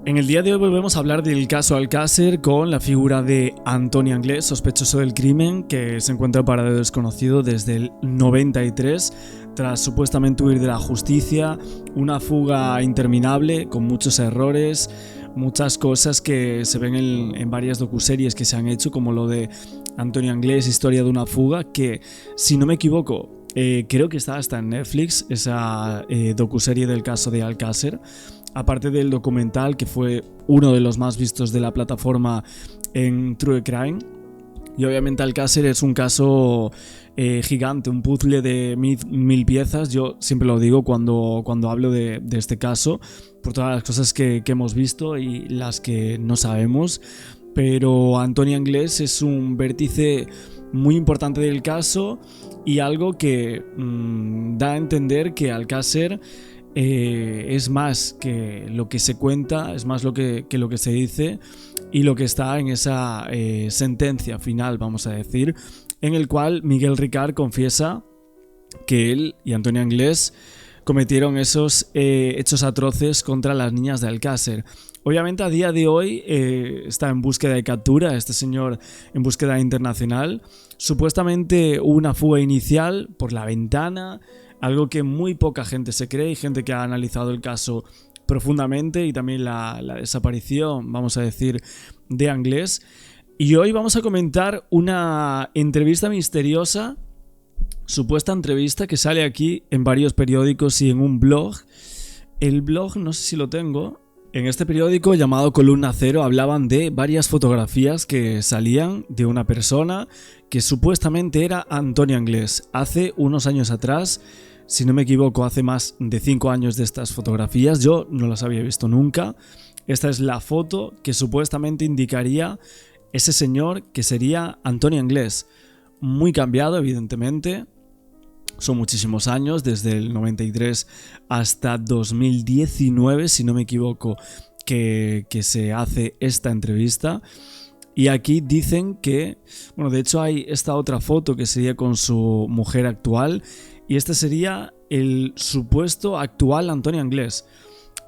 En el día de hoy volvemos a hablar del caso Alcácer con la figura de Antoni Anglès, sospechoso del crimen, que se encuentra en paradero desconocido desde el 93, tras supuestamente huir de la justicia, una fuga interminable con muchos errores, muchas cosas que se ven en varias docuseries que se han hecho, como lo de Antoni Anglès, Historia de una fuga, que si no me equivoco, creo que está hasta en Netflix, esa docuserie del caso de Alcácer. Aparte del documental, que fue uno de los más vistos de la plataforma en True Crime. Y obviamente Alcácer es un caso gigante, un puzzle de mil piezas. Yo siempre lo digo cuando hablo de este caso, por todas las cosas que hemos visto y las que no sabemos. Pero Antoni Anglès es un vértice muy importante del caso y algo que da a entender que Alcácer es más que lo que se cuenta, es más que lo que se dice y lo que está en esa sentencia final, vamos a decir, en el cual Miguel Ricard confiesa que él y Antoni Anglès cometieron esos hechos atroces contra las niñas de Alcácer. Obviamente a día de hoy está en búsqueda de captura, este señor en búsqueda internacional. Supuestamente hubo una fuga inicial por la ventana, algo que muy poca gente se cree, y gente que ha analizado el caso profundamente, y también la desaparición, vamos a decir, de Anglès. Y hoy vamos a comentar una entrevista misteriosa, supuesta entrevista que sale aquí en varios periódicos y en un blog. El blog, no sé si lo tengo. En este periódico llamado Columna Cero hablaban de varias fotografías que salían de una persona que supuestamente era Antoni Anglès. Hace unos años atrás, si no me equivoco, hace más de 5 años de estas fotografías, yo no las había visto nunca. Esta es la foto que supuestamente indicaría ese señor que sería Antoni Anglès. Muy cambiado, evidentemente. Son muchísimos años, desde el 93 hasta 2019, si no me equivoco, que se hace esta entrevista. Y aquí dicen que, bueno, de hecho hay esta otra foto que sería con su mujer actual, y este sería el supuesto actual Antoni Anglès.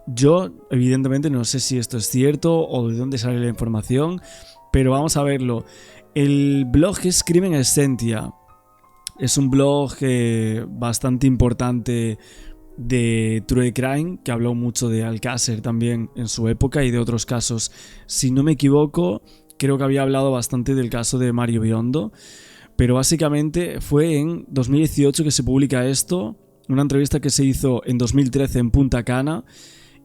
Yo, evidentemente, no sé si esto es cierto o de dónde sale la información, pero vamos a verlo. El blog es Crimen Essentia. Es un blog bastante importante de True Crime, que habló mucho de Alcácer también en su época y de otros casos. Si no me equivoco, creo que había hablado bastante del caso de Mario Biondo, pero básicamente fue en 2018 que se publica esto, una entrevista que se hizo en 2013 en Punta Cana,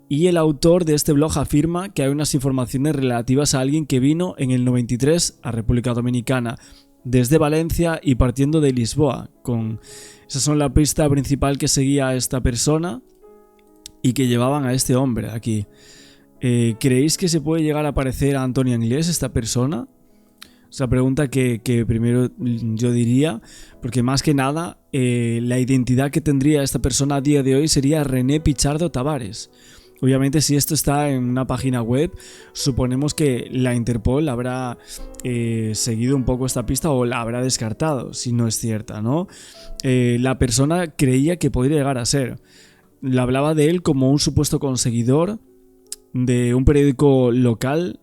y el autor de este blog afirma que hay unas informaciones relativas a alguien que vino en el 93 a República Dominicana, desde Valencia y partiendo de Lisboa. Esas son la pista principal que seguía a esta persona y que llevaban a este hombre aquí. ¿Creéis que se puede llegar a parecer a Antoni Anglès esta persona? Esa pregunta que primero yo diría, porque más que nada la identidad que tendría esta persona a día de hoy sería René Pichardo Tavares. Obviamente, si esto está en una página web, suponemos que la Interpol habrá seguido un poco esta pista o la habrá descartado, si no es cierta, ¿no? La persona creía que podría llegar a ser. Le hablaba de él como un supuesto conseguidor de un periódico local,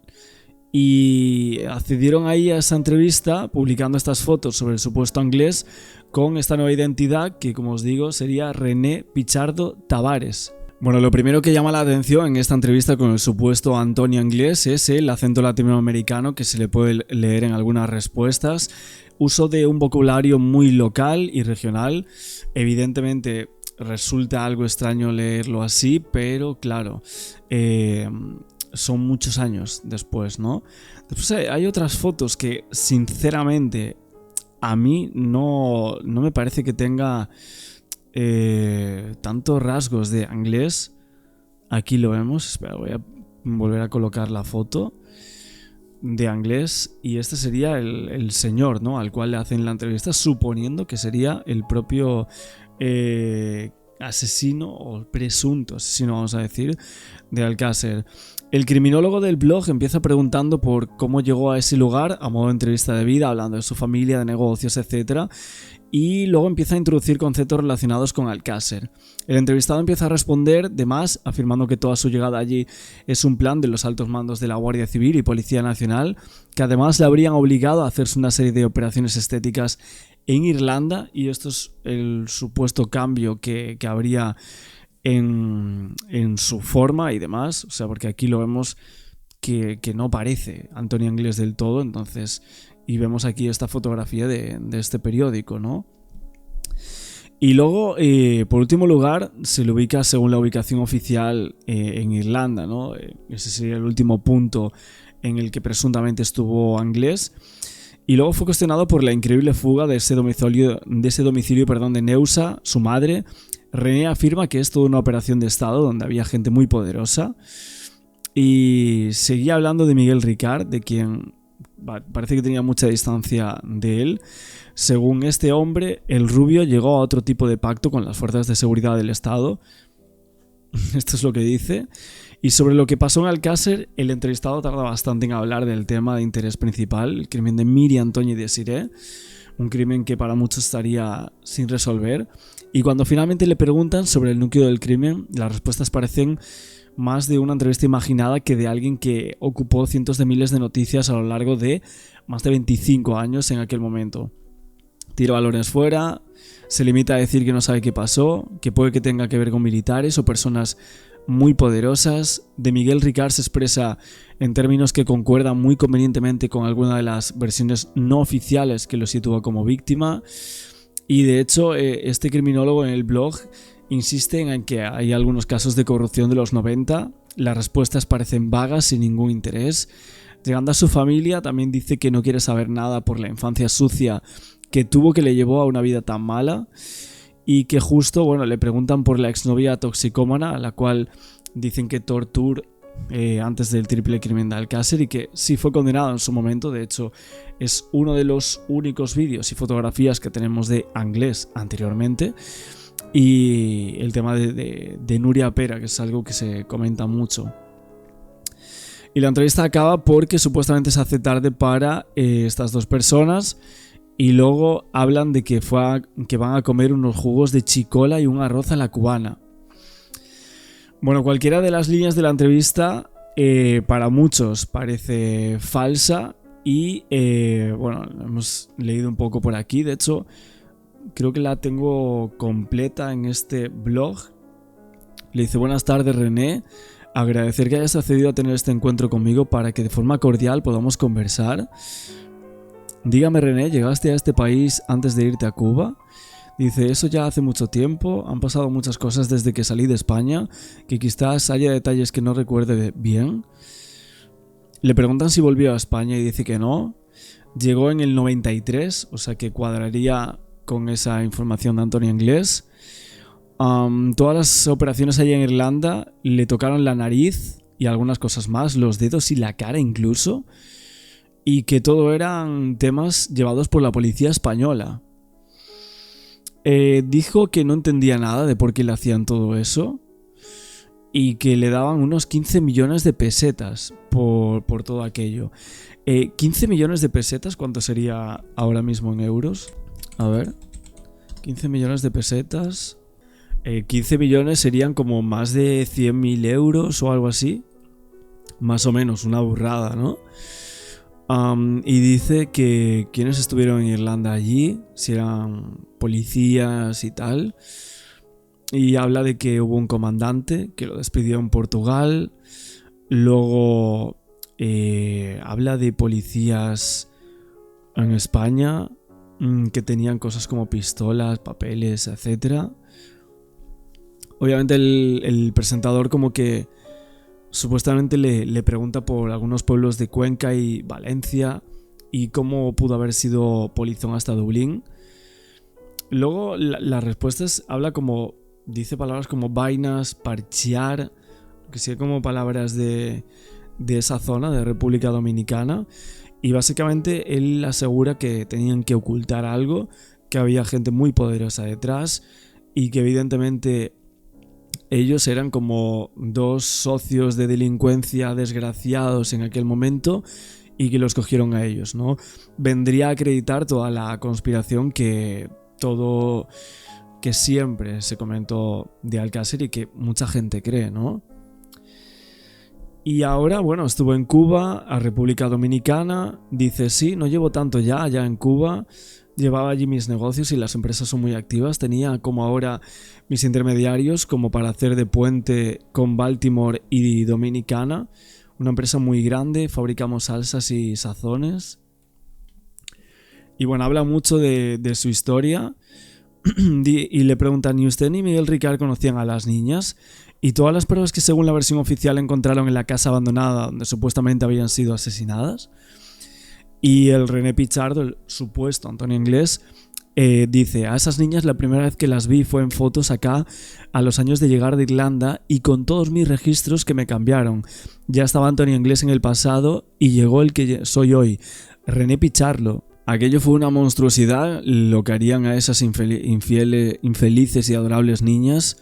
y accedieron ahí a esa entrevista publicando estas fotos sobre el supuesto Anglès con esta nueva identidad que, como os digo, sería René Pichardo Tavares. Bueno, lo primero que llama la atención en esta entrevista con el supuesto Antoni Anglès es el acento latinoamericano que se le puede leer en algunas respuestas, uso de un vocabulario muy local y regional. Evidentemente resulta algo extraño leerlo así, pero claro, son muchos años después, ¿no? Después hay otras fotos que sinceramente a mí no me parece que tenga tantos rasgos de Anglès. Aquí lo vemos. Espera, voy a volver a colocar la foto de Anglès, y este sería el señor, ¿no?, al cual le hacen la entrevista, suponiendo que sería el propio asesino o presunto asesino, vamos a decir, de Alcácer. El criminólogo del blog empieza preguntando por cómo llegó a ese lugar a modo de entrevista de vida, hablando de su familia, de negocios, etc. Y luego empieza a introducir conceptos relacionados con Alcácer. El entrevistado empieza a responder de más, afirmando que toda su llegada allí es un plan de los altos mandos de la Guardia Civil y Policía Nacional, que además le habrían obligado a hacerse una serie de operaciones estéticas en Irlanda, y esto es el supuesto cambio que habría en su forma y demás, o sea, porque aquí lo vemos que no parece Antonio Anglés del todo, entonces, y vemos aquí esta fotografía de este periódico, ¿no? Y luego, por último lugar, se le ubica según la ubicación oficial en Irlanda, ¿no? Ese sería el último punto en el que presuntamente estuvo Anglés. Y luego fue cuestionado por la increíble fuga de ese domicilio de Neusa, su madre. René afirma que es toda una operación de Estado donde había gente muy poderosa. Y seguía hablando de Miguel Ricard, de quien parece que tenía mucha distancia de él. Según este hombre, el rubio llegó a otro tipo de pacto con las fuerzas de seguridad del Estado. Esto es lo que dice. Y sobre lo que pasó en Alcácer, el entrevistado tarda bastante en hablar del tema de interés principal, el crimen de Miriam, Toñi y Desiree, un crimen que para muchos estaría sin resolver. Y cuando finalmente le preguntan sobre el núcleo del crimen, las respuestas parecen más de una entrevista imaginada que de alguien que ocupó cientos de miles de noticias a lo largo de más de 25 años en aquel momento. Tira balones fuera, se limita a decir que no sabe qué pasó, que puede que tenga que ver con militares o personas muy poderosas. De Miguel Ricard se expresa en términos que concuerdan muy convenientemente con alguna de las versiones no oficiales que lo sitúa como víctima. Y de hecho, este criminólogo en el blog insiste en que hay algunos casos de corrupción de los 90. Las respuestas parecen vagas, sin ningún interés. Llegando a su familia, también dice que no quiere saber nada por la infancia sucia que tuvo, que le llevó a una vida tan mala. Y que justo, le preguntan por la exnovia toxicómana, a la cual dicen que torturó antes del triple crimen de Alcácer, y que sí fue condenado en su momento. De hecho, es uno de los únicos vídeos y fotografías que tenemos de Anglés anteriormente. Y el tema de Nuria Pera, que es algo que se comenta mucho. Y la entrevista acaba porque supuestamente se hace tarde para estas dos personas. Y luego hablan de que van a comer unos jugos de chicola y un arroz a la cubana. Bueno, cualquiera de las líneas de la entrevista para muchos parece falsa. Y hemos leído un poco por aquí. De hecho, creo que la tengo completa en este blog. Le dice: buenas tardes, René. Agradecer que hayas accedido a tener este encuentro conmigo para que de forma cordial podamos conversar. Dígame, René, ¿llegaste a este país antes de irte a Cuba? Dice: eso ya hace mucho tiempo, han pasado muchas cosas desde que salí de España, que quizás haya detalles que no recuerde bien. Le preguntan si volvió a España y dice que no. Llegó en el 93, o sea que cuadraría con esa información de Antonio Anglés. Todas las operaciones allí en Irlanda le tocaron la nariz y algunas cosas más, los dedos y la cara incluso. Y que todo eran temas llevados por la policía española. Dijo que no entendía nada de por qué le hacían todo eso. Y que le daban unos 15 millones de pesetas por todo aquello. 15 millones de pesetas, ¿cuánto sería ahora mismo en euros? A ver. 15 millones de pesetas. 15 millones serían como más de 100.000 euros o algo así. Más o menos, una burrada, ¿no? Y dice que quienes estuvieron en Irlanda allí, si eran policías y tal, y habla de que hubo un comandante que lo despidió en Portugal. Luego habla de policías en España que tenían cosas como pistolas, papeles, etc. Obviamente el presentador como que supuestamente le pregunta por algunos pueblos de Cuenca y Valencia y cómo pudo haber sido polizón hasta Dublín. Luego las respuestas dice palabras como vainas, parchear, que sí, como palabras de esa zona de República Dominicana. Y básicamente él asegura que tenían que ocultar algo, que había gente muy poderosa detrás y que evidentemente ellos eran como dos socios de delincuencia desgraciados en aquel momento y que los cogieron a ellos, ¿no? Vendría a acreditar toda la conspiración que siempre se comentó de Alcácer y que mucha gente cree, ¿no? Y ahora, bueno, estuvo en Cuba, a República Dominicana, dice, sí, no llevo tanto ya en Cuba, llevaba allí mis negocios y las empresas son muy activas, tenía como ahora mis intermediarios como para hacer de puente con Baltimore y Dominicana, una empresa muy grande, fabricamos salsas y sazones. Y bueno, habla mucho de su historia y le preguntan, ¿y usted ni Miguel Ricard conocían a las niñas? Y todas las pruebas que según la versión oficial encontraron en la casa abandonada donde supuestamente habían sido asesinadas. Y el René Pichardo, el supuesto Antonio Inglés, dice, a esas niñas la primera vez que las vi fue en fotos acá a los años de llegar de Irlanda y con todos mis registros que me cambiaron. Ya estaba Antonio Inglés en el pasado y llegó el que soy hoy, René Pichardo. Aquello fue una monstruosidad lo que harían a esas infelices y adorables niñas.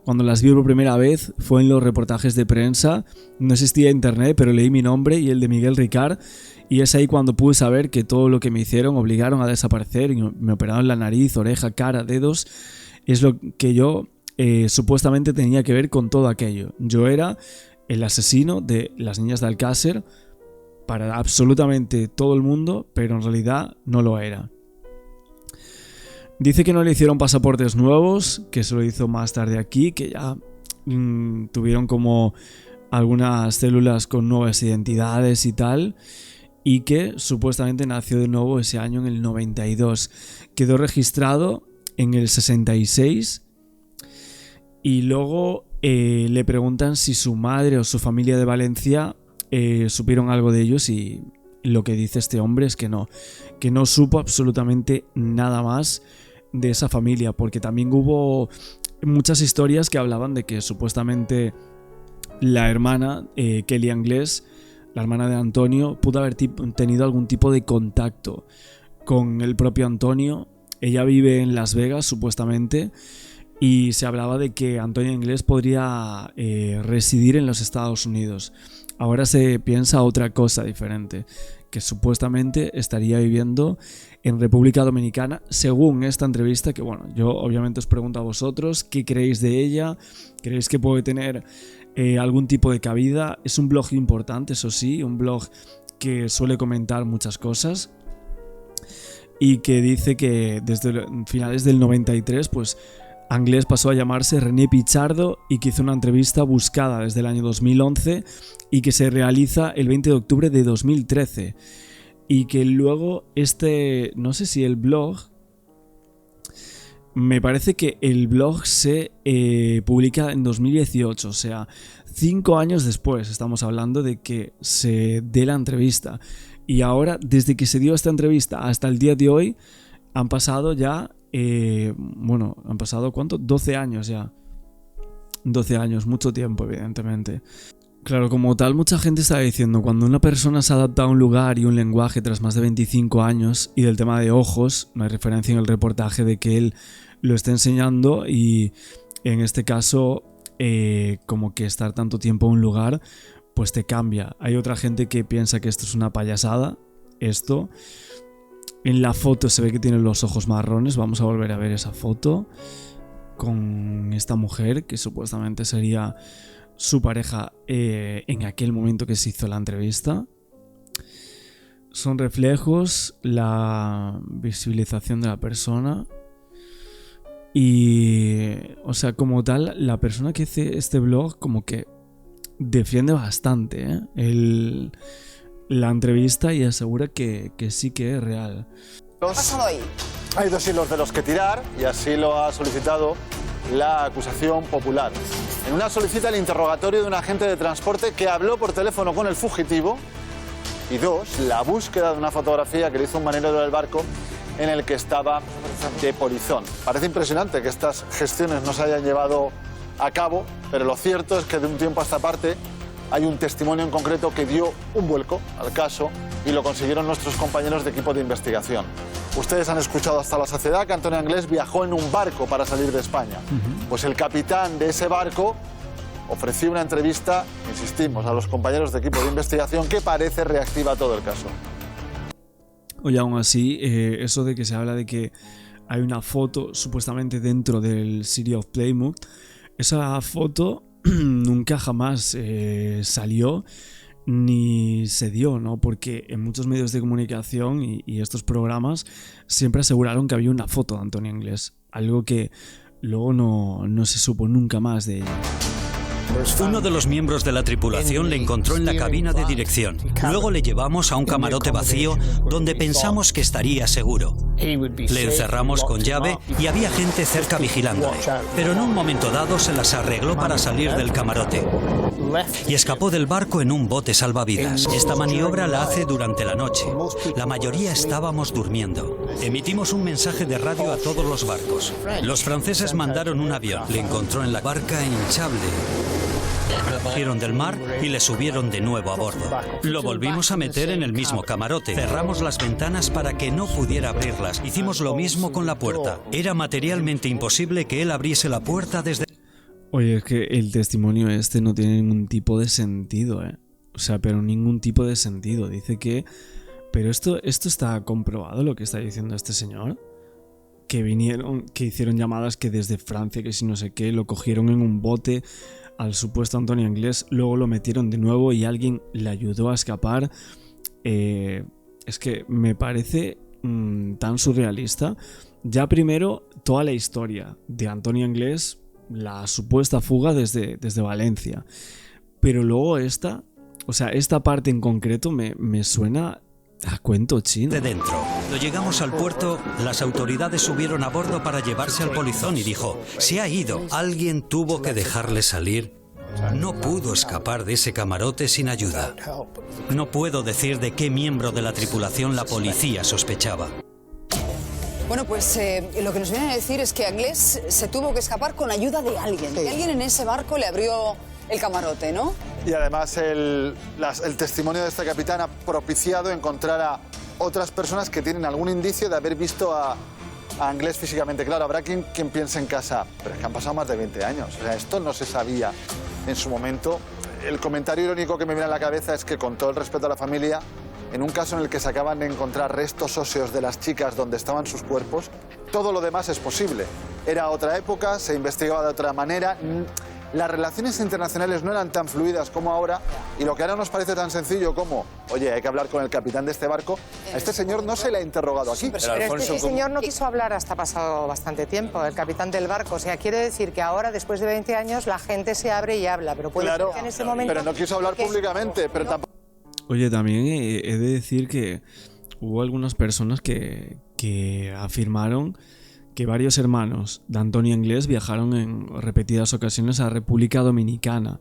Cuando las vi por primera vez fue en los reportajes de prensa, no existía internet, pero leí mi nombre y el de Miguel Ricard, y es ahí cuando pude saber que todo lo que me hicieron obligaron a desaparecer y me operaron la nariz, oreja, cara, dedos, es lo que yo supuestamente tenía que ver con todo aquello. Yo era el asesino de las niñas de Alcácer para absolutamente todo el mundo, pero en realidad no lo era. Dice que no le hicieron pasaportes nuevos, que se lo hizo más tarde aquí, que ya tuvieron como algunas células con nuevas identidades y tal, y que supuestamente nació de nuevo ese año en el 92. Quedó registrado en el 66 y luego le preguntan si su madre o su familia de Valencia supieron algo de ellos y lo que dice este hombre es que no supo absolutamente nada más de esa familia, porque también hubo muchas historias que hablaban de que supuestamente la hermana Kelly Anglés, la hermana de Antonio, pudo haber tenido algún tipo de contacto con el propio Antonio. Ella vive en Las Vegas supuestamente y se hablaba de que Antonio Inglés podría residir en los Estados Unidos. Ahora se piensa otra cosa diferente, que supuestamente estaría viviendo en República Dominicana, según esta entrevista, que bueno, yo obviamente os pregunto a vosotros, ¿qué creéis de ella? ¿Creéis que puede tener algún tipo de cabida? Es un blog importante, eso sí, un blog que suele comentar muchas cosas y que dice que desde finales del 93, pues Anglés pasó a llamarse René Pichardo y que hizo una entrevista buscada desde el año 2011 y que se realiza el 20 de octubre de 2013. Y que luego no sé si el blog, me parece que el blog se publica en 2018, o sea, 5 años después estamos hablando de que se dé la entrevista. Y ahora, desde que se dio esta entrevista hasta el día de hoy, han pasado ya... han pasado ¿cuánto? 12 años ya. 12 años, mucho tiempo evidentemente. Claro, como tal, mucha gente está diciendo, cuando una persona se adapta a un lugar y un lenguaje tras más de 25 años, y del tema de ojos, no hay referencia en el reportaje de que él lo esté enseñando, y en este caso, como que estar tanto tiempo en un lugar, pues te cambia. Hay otra gente que piensa que esto es una payasada, esto... En la foto se ve que tiene los ojos marrones. Vamos a volver a ver esa foto con esta mujer que supuestamente sería su pareja en aquel momento que se hizo la entrevista. Son reflejos, la visibilización de la persona y, o sea, como tal, la persona que hace este blog como que defiende bastante la entrevista y asegura que sí que es real. ¿Qué ha pasado ahí? Hay 2 hilos de los que tirar y así lo ha solicitado la acusación popular. En una solicita el interrogatorio de un agente de transporte que habló por teléfono con el fugitivo y 2, la búsqueda de una fotografía que le hizo un marinero del barco en el que estaba de polizón. Parece impresionante que estas gestiones no se hayan llevado a cabo, pero lo cierto es que de un tiempo a esta parte hay un testimonio en concreto que dio un vuelco al caso y lo consiguieron nuestros compañeros de equipo de investigación. Ustedes han escuchado hasta la saciedad que Antonio Anglés viajó en un barco para salir de España. Pues el capitán de ese barco ofreció una entrevista, insistimos, a los compañeros de equipo de investigación que parece reactiva todo el caso. Oye, aún así, eso de que se habla de que hay una foto supuestamente dentro del City of Plymouth, esa foto nunca jamás salió ni se dio, ¿no? Porque en muchos medios de comunicación y estos programas siempre aseguraron que había una foto de Antonio Anglés, algo que luego no se supo nunca más de ella. Uno de los miembros de la tripulación le encontró en la cabina de dirección. Luego le llevamos a un camarote vacío donde pensamos que estaría seguro. Le encerramos con llave y había gente cerca vigilándole. Pero en un momento dado se las arregló para salir del camarote y escapó del barco en un bote salvavidas. Esta maniobra la hace durante la noche. La mayoría estábamos durmiendo. Emitimos un mensaje de radio a todos los barcos. Los franceses mandaron un avión. Le encontró en la barca hinchable. Lo cogieron del mar y le subieron de nuevo a bordo. Lo volvimos a meter en el mismo camarote. Cerramos las ventanas para que no pudiera abrirlas. Hicimos lo mismo con la puerta. Era materialmente imposible que él abriese la puerta desde... Oye, es que el testimonio este no tiene ningún tipo de sentido, ¿eh? O sea, pero ningún tipo de sentido. Dice que... Pero esto está comprobado, lo que está diciendo este señor. Que vinieron, que hicieron llamadas que desde Francia, que si no sé qué, lo cogieron en un bote al supuesto Antonio Anglés, luego lo metieron de nuevo y alguien le ayudó a escapar. Es que me parece tan surrealista. Ya primero, toda la historia de Antonio Anglés, la supuesta fuga desde Valencia. Pero luego esta parte en concreto me suena a cuento chino. De dentro. Cuando llegamos al puerto, las autoridades subieron a bordo para llevarse al polizón y dijo: se ha ido. Alguien tuvo que dejarle salir. No pudo escapar de ese camarote sin ayuda. No puedo decir de qué miembro de la tripulación la policía sospechaba. Bueno, pues lo que nos vienen a decir es que Anglés se tuvo que escapar con ayuda de alguien. Que alguien en ese barco le abrió el camarote, ¿no? Y además el testimonio de este capitán ha propiciado encontrar a otras personas que tienen algún indicio de haber visto a Anglés físicamente. Claro, habrá quien piense en casa, pero es que han pasado más de 20 años. O sea, esto no se sabía en su momento. El comentario irónico que me viene a la cabeza es que, con todo el respeto a la familia, en un caso en el que se acaban de encontrar restos óseos de las chicas donde estaban sus cuerpos, todo lo demás es posible. Era otra época, se investigaba de otra manera. Las relaciones internacionales no eran tan fluidas como ahora, y lo que ahora nos parece tan sencillo como, oye, hay que hablar con el capitán de este barco, a este señor no se le ha interrogado aquí. Pero este señor no quiso hablar hasta pasado bastante tiempo, el capitán del barco. O sea, quiere decir que ahora, después de 20 años, la gente se abre y habla, pero puede ser que en ese momento... Pero no quiso hablar públicamente, pero tampoco... Oye, también he de decir que hubo algunas personas que afirmaron que varios hermanos de Antonio Anglés viajaron en repetidas ocasiones a República Dominicana,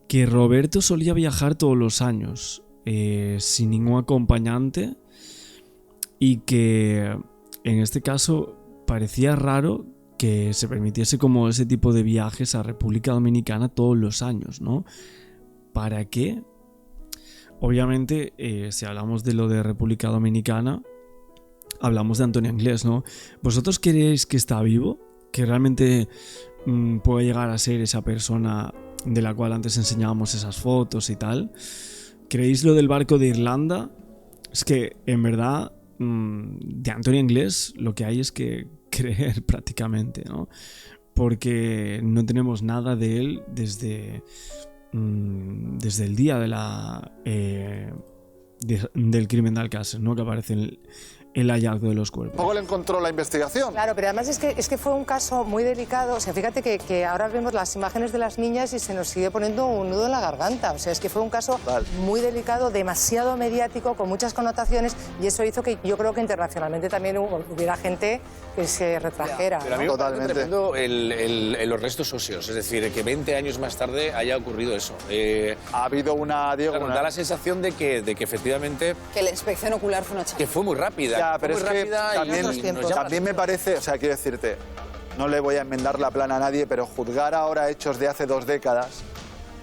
que Roberto solía viajar todos los años sin ningún acompañante, y que en este caso parecía raro que se permitiese como ese tipo de viajes a República Dominicana todos los años, ¿no? ¿Para qué? Obviamente, si hablamos de lo de República Dominicana, hablamos de Antonio Anglés, ¿no? ¿Vosotros creéis que está vivo? ¿Que realmente puede llegar a ser esa persona de la cual antes enseñábamos esas fotos y tal? ¿Creéis lo del barco de Irlanda? Es que, en verdad, de Antonio Anglés lo que hay es que creer prácticamente, ¿no? Porque no tenemos nada de él desde el día de del crimen de Alcácer, ¿no? Que aparece el hallazgo de los cuerpos. Luego le encontró la investigación. Claro, pero además es que fue un caso muy delicado. O sea, fíjate que ahora vemos las imágenes de las niñas y se nos sigue poniendo un nudo en la garganta. O sea, es que fue un caso muy delicado, demasiado mediático, con muchas connotaciones, y eso hizo que yo creo que internacionalmente también hubiera gente que se retrajera. Pero a mí me parece tremendo los restos óseos, es decir, que 20 años más tarde haya ocurrido eso. Ha habido una... Diego, da la sensación de que efectivamente... Que la inspección ocular fue una que fue muy rápida. Ya, pero es que también me parece, o sea, quiero decirte, no le voy a enmendar la plana a nadie, pero juzgar ahora hechos de hace 2 décadas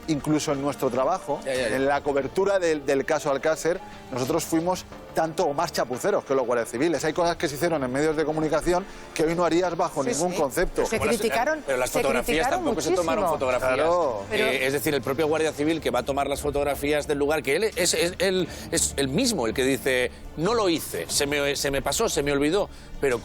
incluso en nuestro trabajo, en la cobertura del caso Alcácer, nosotros fuimos tanto o más chapuceros que los guardias civiles. Hay cosas que se hicieron en medios de comunicación que hoy no harías bajo ningún concepto. Se criticaron, pero las fotografías tampoco muchísimo. se tomaron fotografías. Claro. Es decir, el propio guardia civil que va a tomar las fotografías del lugar, que él es el mismo el que dice, no lo hice, se me pasó, se me olvidó. Pero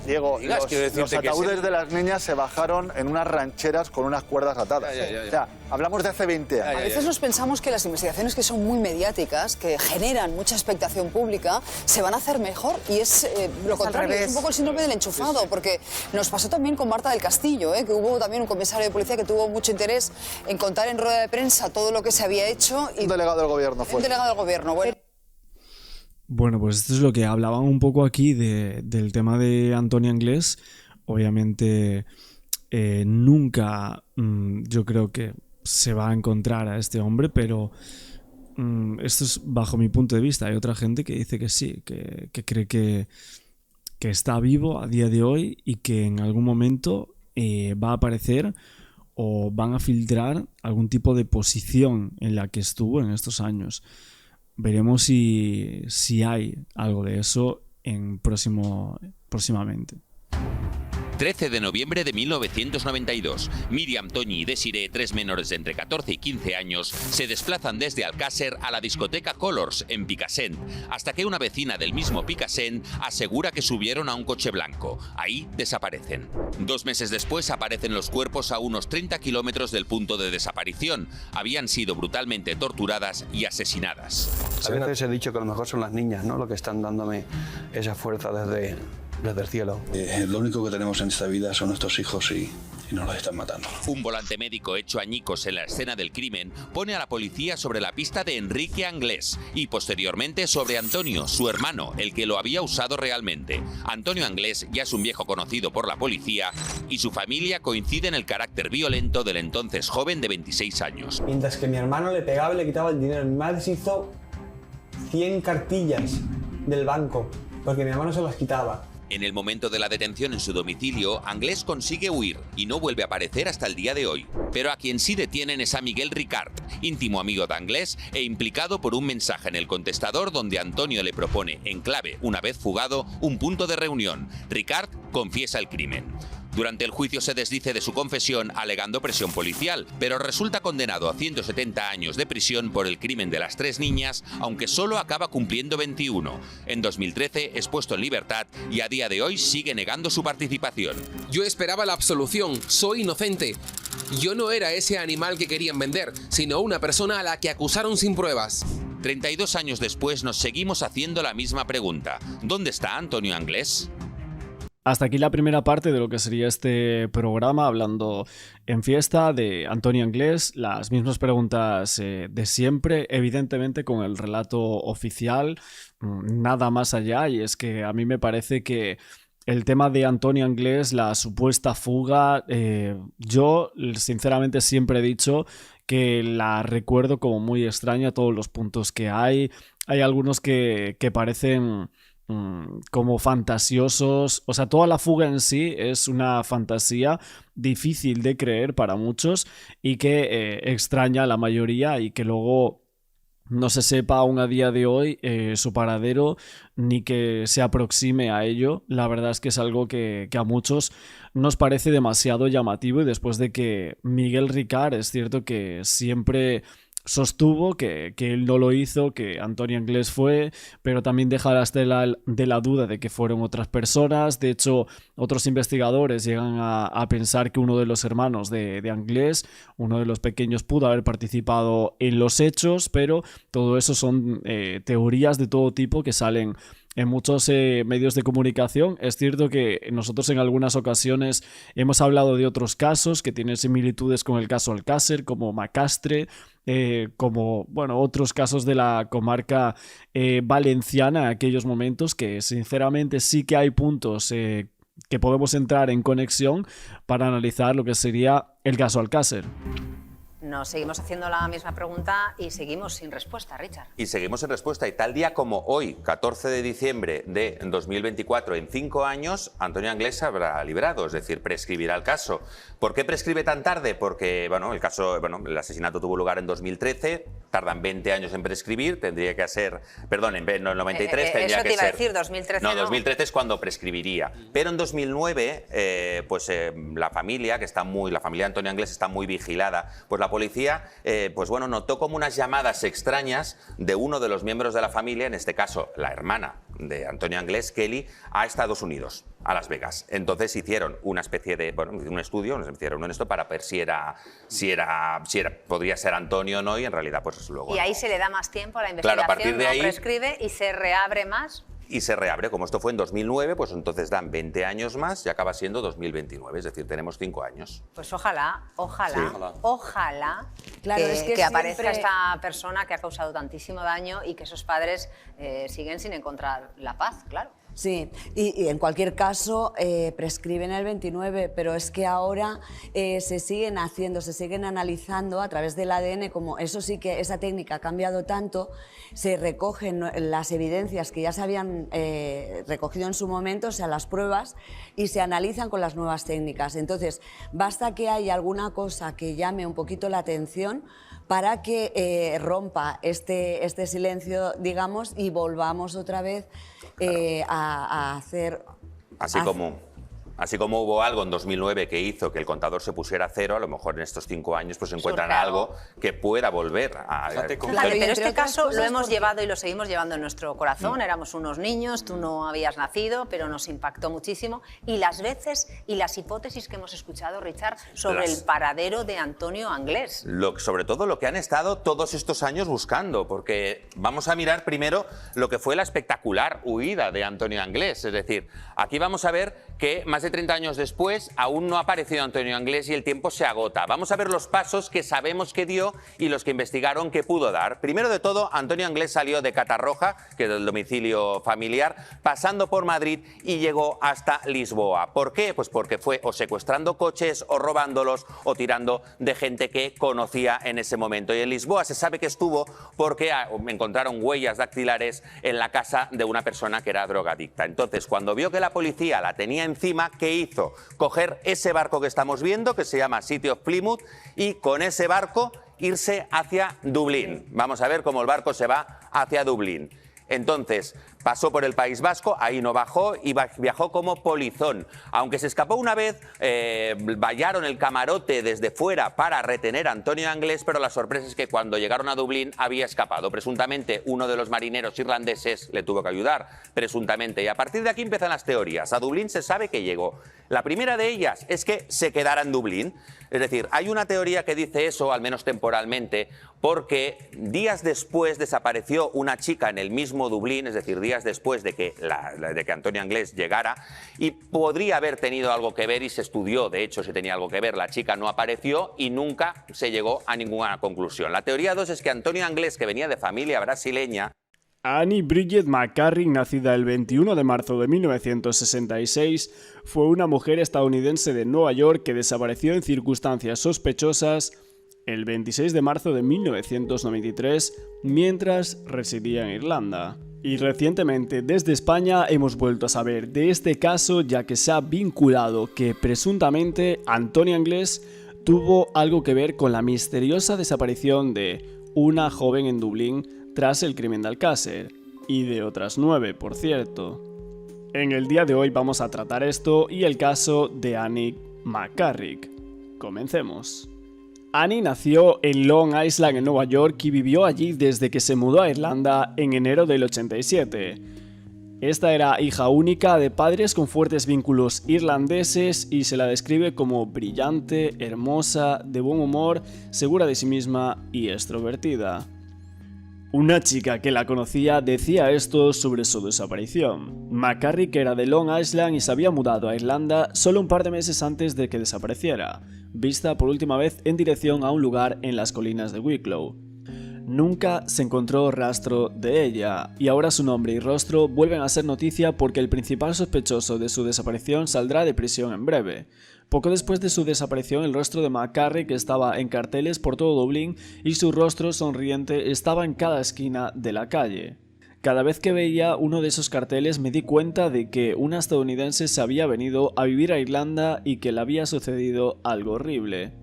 Diego, digas, los ataúdes de las niñas se bajaron en unas rancheras con unas cuerdas atadas. O sea, hablamos de hace 20 años. A veces nos pensamos que las investigaciones que son muy mediáticas, que generan mucha expectación pública, se van a hacer mejor y es lo contrario, es un poco el síndrome del enchufado, porque nos pasó también con Marta del Castillo, que hubo también un comisario de policía que tuvo mucho interés en contar en rueda de prensa todo lo que se había hecho. Y un delegado del gobierno fue. Un delegado del gobierno, Bueno, pues esto es lo que hablaban un poco aquí del tema de Antonio Anglés. Obviamente nunca yo creo que se va a encontrar a este hombre, pero esto es bajo mi punto de vista. Hay otra gente que dice que sí, que cree que está vivo a día de hoy y que en algún momento va a aparecer o van a filtrar algún tipo de posición en la que estuvo en estos años. Veremos si hay algo de eso próximamente. 13 de noviembre de 1992. Miriam, Toñi y Desiree, 3 menores de entre 14 y 15 años, se desplazan desde Alcácer a la discoteca Colors en Picassent, hasta que una vecina del mismo Picassent asegura que subieron a un coche blanco. Ahí desaparecen. 2 meses después aparecen los cuerpos a unos 30 kilómetros del punto de desaparición. Habían sido brutalmente torturadas y asesinadas. A veces he dicho que a lo mejor son las niñas, ¿no?, lo que están dándome esa fuerza desde el cielo. Lo único que tenemos en esta vida son nuestros hijos y nos los están matando. Un volante médico hecho añicos en la escena del crimen pone a la policía sobre la pista de Enrique Anglés y posteriormente sobre Antonio, su hermano, el que lo había usado realmente. Antonio Anglés ya es un viejo conocido por la policía y su familia coincide en el carácter violento del entonces joven de 26 años. Mientras que mi hermano le pegaba y le quitaba el dinero, mi madre se hizo 100 cartillas del banco porque mi hermano se las quitaba. En el momento de la detención en su domicilio, Anglés consigue huir y no vuelve a aparecer hasta el día de hoy. Pero a quien sí detienen es a Miguel Ricard, íntimo amigo de Anglés e implicado por un mensaje en el contestador donde Antonio le propone, en clave, una vez fugado, un punto de reunión. Ricard confiesa el crimen. Durante el juicio se desdice de su confesión alegando presión policial, pero resulta condenado a 170 años de prisión por el crimen de las 3 niñas, aunque solo acaba cumpliendo 21. En 2013 es puesto en libertad y a día de hoy sigue negando su participación. Yo esperaba la absolución, soy inocente. Yo no era ese animal que querían vender, sino una persona a la que acusaron sin pruebas. 32 años después nos seguimos haciendo la misma pregunta. ¿Dónde está Antonio Anglés? Hasta aquí la primera parte de lo que sería este programa, hablando en fiesta de Antonio Anglés. Las mismas preguntas de siempre, evidentemente con el relato oficial, nada más allá. Y es que a mí me parece que el tema de Antonio Anglés, la supuesta fuga, yo sinceramente siempre he dicho que la recuerdo como muy extraña, todos los puntos que hay. Hay algunos que parecen como fantasiosos, o sea, toda la fuga en sí es una fantasía difícil de creer para muchos y que extraña a la mayoría y que luego no se sepa aún a día de hoy su paradero ni que se aproxime a ello. La verdad es que es algo que a muchos nos parece demasiado llamativo y después de que Miguel Ricard es cierto que siempre sostuvo que él no lo hizo, que Antonio Anglés fue, pero también deja la estela de la duda de que fueron otras personas. De hecho, otros investigadores llegan a pensar que uno de los hermanos de Anglés, uno de los pequeños, pudo haber participado en los hechos, pero todo eso son teorías de todo tipo que salen en muchos medios de comunicación. Es cierto que nosotros en algunas ocasiones hemos hablado de otros casos que tienen similitudes con el caso Alcácer, como Macastre, como otros casos de la comarca valenciana en aquellos momentos, que sinceramente sí que hay puntos que podemos entrar en conexión para analizar lo que sería el caso Alcácer. nos seguimos haciendo la misma pregunta y seguimos sin respuesta, Richard. Y seguimos sin respuesta. Y tal día como hoy, 14 de diciembre de 2024, en 5 años, Antonio Anglés se habrá librado, es decir, prescribirá el caso. ¿Por qué prescribe tan tarde? Porque el asesinato tuvo lugar en 2013, tardan 20 años en prescribir, tendría que ser, perdón, en 93 tendría eso que te iba ser. a decir, 2013 no, 2013 es cuando prescribiría. Pero en 2009, la familia de Antonio Anglés está muy vigilada. Pues la policía, notó como unas llamadas extrañas de uno de los miembros de la familia, en este caso la hermana de Antonio Anglés, Kelly, a Estados Unidos, a Las Vegas. Entonces hicieron una especie de, un estudio, nos hicieron esto para ver si podría ser Antonio o no, y en realidad pues luego... Y ahí se le da más tiempo a la investigación, claro, a partir de ahí, prescribe y se reabre más. Y se reabre, como esto fue en 2009, pues entonces dan 20 años más y acaba siendo 2029, es decir, tenemos 5 años. Pues ojalá Claro, que aparezca esta persona que ha causado tantísimo daño y que esos padres siguen sin encontrar la paz, claro. Sí, y en cualquier caso prescriben el 29, pero es que ahora se siguen analizando a través del ADN, como eso sí que esa técnica ha cambiado tanto, se recogen las evidencias que ya se habían recogido en su momento, o sea, las pruebas, y se analizan con las nuevas técnicas. Entonces, basta que haya alguna cosa que llame un poquito la atención para que rompa este silencio, digamos, y volvamos otra vez a hacer... Así como hubo algo en 2009 que hizo que el contador se pusiera a cero, a lo mejor en estos 5 años pues encuentran algo que pueda volver a... Claro, pero este caso lo hemos llevado y lo seguimos llevando en nuestro corazón. Éramos unos niños, tú no habías nacido, pero nos impactó muchísimo. Y las veces y las hipótesis que hemos escuchado, Richard, sobre el paradero de Antonio Anglés. Sobre todo lo que han estado todos estos años buscando, porque vamos a mirar primero lo que fue la espectacular huida de Antonio Anglés. Es decir, aquí vamos a ver que más de 30 años después aún no ha aparecido Antonio Anglés y el tiempo se agota. Vamos a ver los pasos que sabemos que dio y los que investigaron que pudo dar. Primero de todo, Antonio Anglés salió de Catarroja, que es el domicilio familiar, pasando por Madrid y llegó hasta Lisboa. ¿Por qué? Pues porque fue o secuestrando coches o robándolos o tirando de gente que conocía en ese momento. Y en Lisboa se sabe que estuvo porque encontraron huellas dactilares en la casa de una persona que era drogadicta. Entonces, cuando vio que la policía la tenía encima, ¿qué hizo? Coger ese barco que estamos viendo, que se llama City of Plymouth, y con ese barco irse hacia Dublín. Vamos a ver cómo el barco se va hacia Dublín. Entonces, pasó por el País Vasco, ahí no bajó y viajó como polizón. Aunque se escapó una vez, vallaron el camarote desde fuera para retener a Antonio Anglés, pero la sorpresa es que cuando llegaron a Dublín había escapado. Presuntamente uno de los marineros irlandeses le tuvo que ayudar, presuntamente. Y a partir de aquí empiezan las teorías. A Dublín se sabe que llegó. La primera de ellas es que se quedara en Dublín. Es decir, hay una teoría que dice eso, al menos temporalmente, porque días después desapareció una chica en el mismo Dublín, es decir, días después de que Antonio Anglés llegara, y podría haber tenido algo que ver y se estudió, de hecho, si tenía algo que ver. La chica no apareció y nunca se llegó a ninguna conclusión. La teoría 2 es que Antonio Anglés, que venía de familia brasileña, Annie Bridget McCarrick, nacida el 21 de marzo de 1966, fue una mujer estadounidense de Nueva York que desapareció en circunstancias sospechosas el 26 de marzo de 1993 mientras residía en Irlanda. Y recientemente desde España hemos vuelto a saber de este caso, ya que se ha vinculado que presuntamente Antonio Anglés tuvo algo que ver con la misteriosa desaparición de una joven en Dublín tras el crimen de Alcácer, y de otras 9, por cierto. En el día de hoy vamos a tratar esto y el caso de Annie McCarrick. Comencemos. Annie nació en Long Island, en Nueva York, y vivió allí desde que se mudó a Irlanda en enero del 87. Esta era hija única de padres con fuertes vínculos irlandeses y se la describe como brillante, hermosa, de buen humor, segura de sí misma y extrovertida. Una chica que la conocía decía esto sobre su desaparición. McCarrick era de Long Island y se había mudado a Irlanda solo un par de meses antes de que desapareciera, vista por última vez en dirección a un lugar en las colinas de Wicklow. Nunca se encontró rastro de ella, y ahora su nombre y rostro vuelven a ser noticia porque el principal sospechoso de su desaparición saldrá de prisión en breve. Poco después de su desaparición, el rostro de McCarrick estaba en carteles por todo Dublín y su rostro sonriente estaba en cada esquina de la calle. Cada vez que veía uno de esos carteles me di cuenta de que una estadounidense se había venido a vivir a Irlanda y que le había sucedido algo horrible.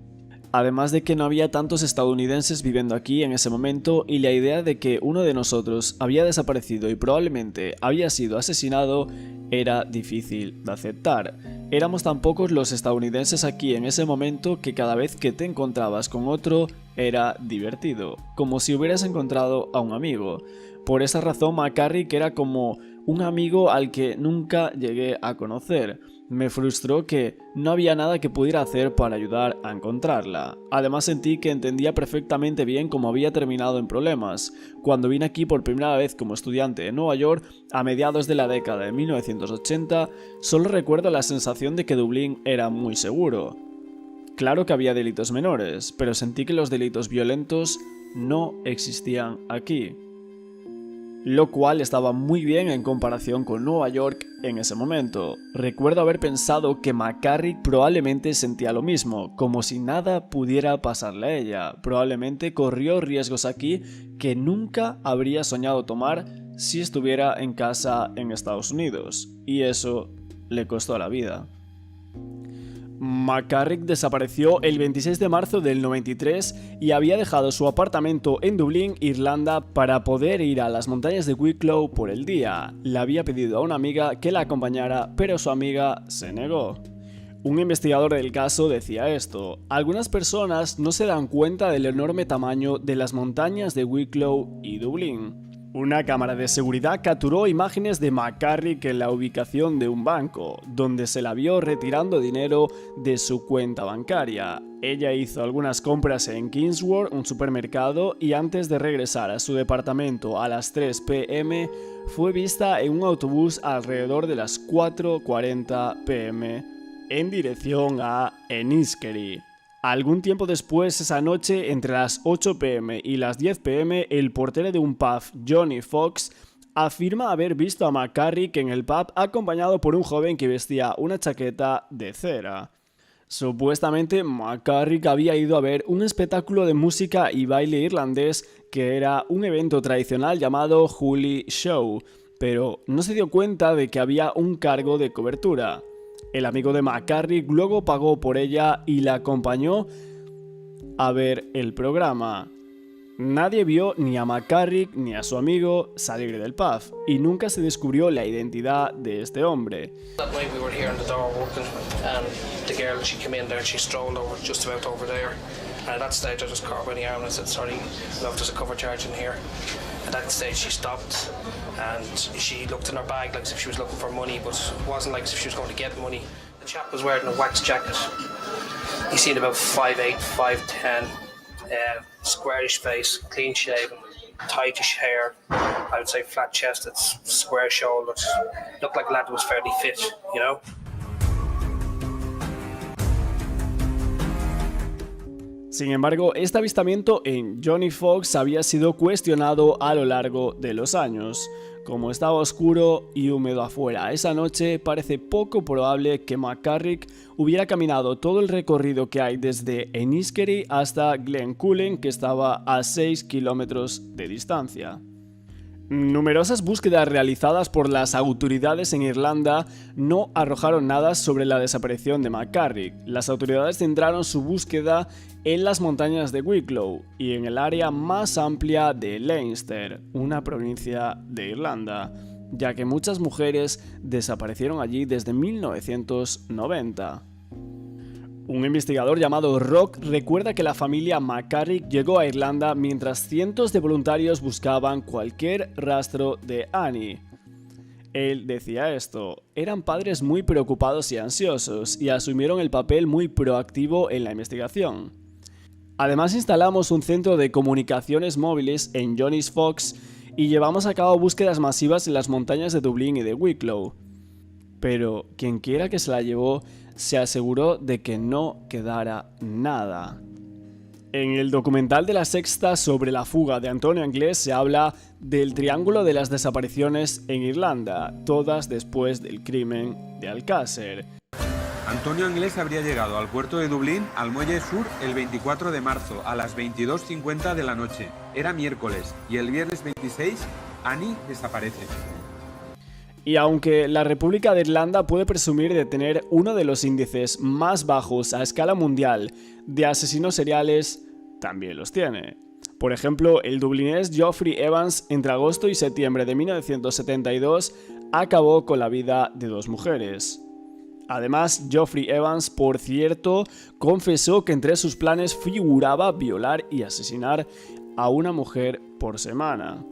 Además de que no había tantos estadounidenses viviendo aquí en ese momento y la idea de que uno de nosotros había desaparecido y probablemente había sido asesinado era difícil de aceptar. Éramos tan pocos los estadounidenses aquí en ese momento que cada vez que te encontrabas con otro era divertido, como si hubieras encontrado a un amigo. Por esa razón McCarrick era como un amigo al que nunca llegué a conocer. Me frustró que no había nada que pudiera hacer para ayudar a encontrarla. Además sentí que entendía perfectamente bien cómo había terminado en problemas. Cuando vine aquí por primera vez como estudiante en Nueva York, a mediados de la década de 1980, solo recuerdo la sensación de que Dublín era muy seguro. Claro que había delitos menores, pero sentí que los delitos violentos no existían aquí. Lo cual estaba muy bien en comparación con Nueva York en ese momento. Recuerdo haber pensado que McCarrick probablemente sentía lo mismo, como si nada pudiera pasarle a ella. Probablemente corrió riesgos aquí que nunca habría soñado tomar si estuviera en casa en Estados Unidos, y eso le costó la vida. McCarrick desapareció el 26 de marzo del 93 y había dejado su apartamento en Dublín, Irlanda, para poder ir a las montañas de Wicklow por el día. Le había pedido a una amiga que la acompañara, pero su amiga se negó. Un investigador del caso decía esto: algunas personas no se dan cuenta del enorme tamaño de las montañas de Wicklow y Dublín. Una cámara de seguridad capturó imágenes de McCarrick en la ubicación de un banco, donde se la vio retirando dinero de su cuenta bancaria. Ella hizo algunas compras en Kingsworth, un supermercado, y antes de regresar a su departamento a las 3 p.m., fue vista en un autobús alrededor de las 4:40 p.m. en dirección a Enniskerry. Algún tiempo después, esa noche, entre las 8 p.m. y las 10 p.m., el portero de un pub, Johnny Fox, afirma haber visto a McCarrick en el pub acompañado por un joven que vestía una chaqueta de cera. Supuestamente, McCarrick había ido a ver un espectáculo de música y baile irlandés que era un evento tradicional llamado Hoolie Show, pero no se dio cuenta de que había un cargo de cobertura. El amigo de McCarrick luego pagó por ella y la acompañó a ver el programa. Nadie vio ni a McCarrick ni a su amigo salir del pub y nunca se descubrió la identidad de este hombre. At that stage she stopped and she looked in her bag like as if she was looking for money, but it wasn't like as if she was going to get money. The chap was wearing a wax jacket. He seemed about 5'8", 5'10", squarish face, clean shaven, tightish hair, I would say flat chested, square shoulders. Looked like a lad who was fairly fit, you know. Sin embargo, este avistamiento en Johnny Fox había sido cuestionado a lo largo de los años. Como estaba oscuro y húmedo afuera esa noche, parece poco probable que McCarrick hubiera caminado todo el recorrido que hay desde Enniskerry hasta Glencullen, que estaba a 6 kilómetros de distancia. Numerosas búsquedas realizadas por las autoridades en Irlanda no arrojaron nada sobre la desaparición de McCarrick. Las autoridades centraron su búsqueda en las montañas de Wicklow y en el área más amplia de Leinster, una provincia de Irlanda, ya que muchas mujeres desaparecieron allí desde 1990. Un investigador llamado Rock recuerda que la familia McCarrick llegó a Irlanda mientras cientos de voluntarios buscaban cualquier rastro de Annie. Él decía esto: eran padres muy preocupados y ansiosos y asumieron el papel muy proactivo en la investigación. Además, instalamos un centro de comunicaciones móviles en Johnny Fox y llevamos a cabo búsquedas masivas en las montañas de Dublín y de Wicklow. Pero quien quiera que se la llevó se aseguró de que no quedara nada. En el documental de La Sexta sobre la fuga de Antonio Anglés se habla del triángulo de las desapariciones en Irlanda, todas después del crimen de Alcácer. Antonio Anglés habría llegado al puerto de Dublín, al muelle sur, el 24 de marzo, a las 22:50 de la noche. Era miércoles, y el viernes 26, Annie desaparece. Y aunque la República de Irlanda puede presumir de tener uno de los índices más bajos a escala mundial de asesinos seriales, también los tiene. Por ejemplo, el dublinés Geoffrey Evans, entre agosto y septiembre de 1972, acabó con la vida de 2 mujeres. Además, Geoffrey Evans, por cierto, confesó que entre sus planes figuraba violar y asesinar a una mujer por semana.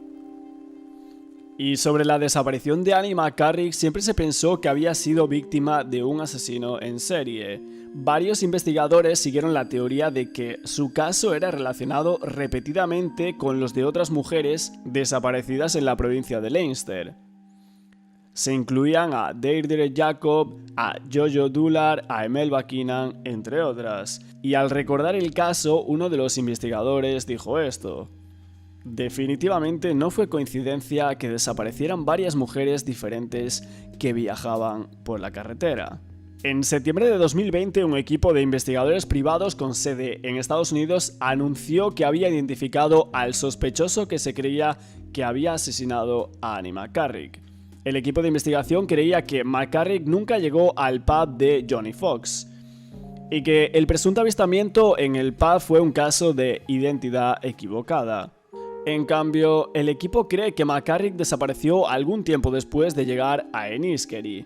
Y sobre la desaparición de Annie McCarrick, siempre se pensó que había sido víctima de un asesino en serie. Varios investigadores siguieron la teoría de que su caso era relacionado repetidamente con los de otras mujeres desaparecidas en la provincia de Leinster. Se incluían a Deirdre Jacob, a Jojo Dullar, a Emelva Keenan, entre otras. Y al recordar el caso, uno de los investigadores dijo esto: definitivamente no fue coincidencia que desaparecieran varias mujeres diferentes que viajaban por la carretera. En septiembre de 2020, un equipo de investigadores privados con sede en Estados Unidos anunció que había identificado al sospechoso que se creía que había asesinado a Annie McCarrick. El equipo de investigación creía que McCarrick nunca llegó al pub de Johnny Fox y que el presunto avistamiento en el pub fue un caso de identidad equivocada. En cambio, el equipo cree que McCarrick desapareció algún tiempo después de llegar a Enniskerry.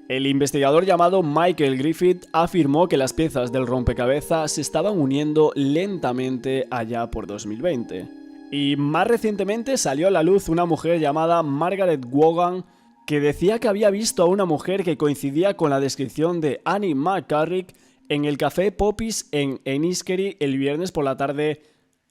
El investigador llamado Michael Griffith afirmó que las piezas del rompecabezas se estaban uniendo lentamente allá por 2020. Y más recientemente salió a la luz una mujer llamada Margaret Wogan que decía que había visto a una mujer que coincidía con la descripción de Annie McCarrick en el café Poppies en Enniskerry el viernes por la tarde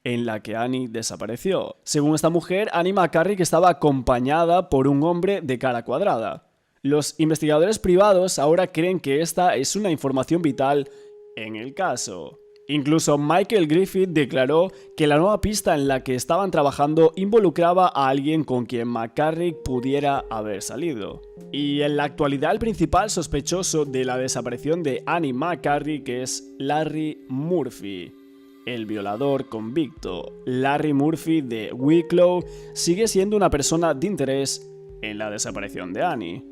en la que Annie desapareció. Según esta mujer, Annie McCarrick estaba acompañada por un hombre de cara cuadrada. Los investigadores privados ahora creen que esta es una información vital en el caso. Incluso Michael Griffith declaró que la nueva pista en la que estaban trabajando involucraba a alguien con quien McCarrick pudiera haber salido. Y en la actualidad el principal sospechoso de la desaparición de Annie McCarrick es Larry Murphy, el violador convicto. Larry Murphy de Wicklow sigue siendo una persona de interés en la desaparición de Annie.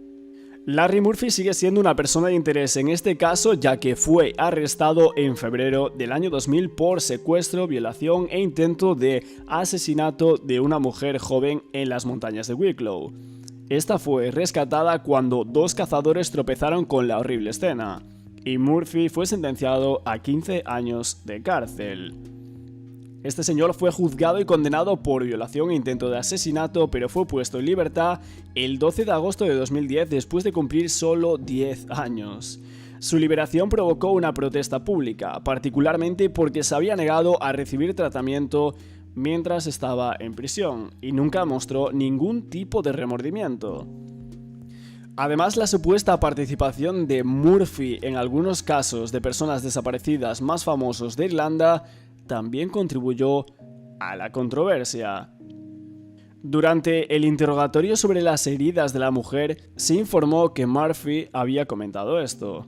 Larry Murphy sigue siendo una persona de interés en este caso, ya que fue arrestado en febrero del año 2000 por secuestro, violación e intento de asesinato de una mujer joven en las montañas de Wicklow. Esta fue rescatada cuando 2 cazadores tropezaron con la horrible escena, y Murphy fue sentenciado a 15 años de cárcel. Este señor fue juzgado y condenado por violación e intento de asesinato, pero fue puesto en libertad el 12 de agosto de 2010 después de cumplir solo 10 años. Su liberación provocó una protesta pública, particularmente porque se había negado a recibir tratamiento mientras estaba en prisión, y nunca mostró ningún tipo de remordimiento. Además, la supuesta participación de Murphy en algunos casos de personas desaparecidas más famosos de Irlanda también contribuyó a la controversia. Durante el interrogatorio sobre las heridas de la mujer, se informó que Murphy había comentado esto: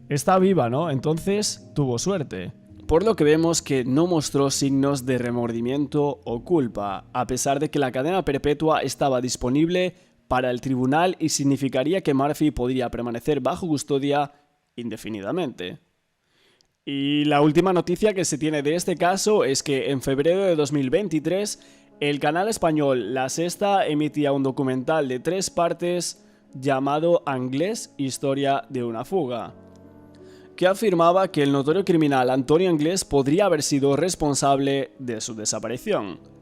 está viva, ¿no? Entonces tuvo suerte. Por lo que vemos que no mostró signos de remordimiento o culpa, a pesar de que la cadena perpetua estaba disponible para el tribunal y significaría que Murphy podría permanecer bajo custodia indefinidamente. Y la última noticia que se tiene de este caso es que en febrero de 2023 el canal español La Sexta emitía un documental de 3 partes llamado Anglés, historia de una fuga, que afirmaba que el notorio criminal Antonio Anglés podría haber sido responsable de su desaparición.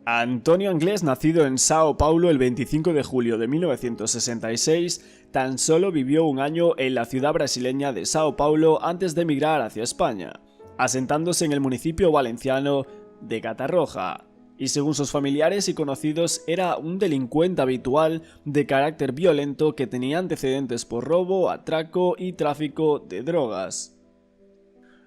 Antonio Anglés, nacido en Sao Paulo el 25 de julio de 1966, tan solo vivió un año en la ciudad brasileña de Sao Paulo antes de emigrar hacia España, asentándose en el municipio valenciano de Catarroja, y según sus familiares y conocidos era un delincuente habitual de carácter violento que tenía antecedentes por robo, atraco y tráfico de drogas.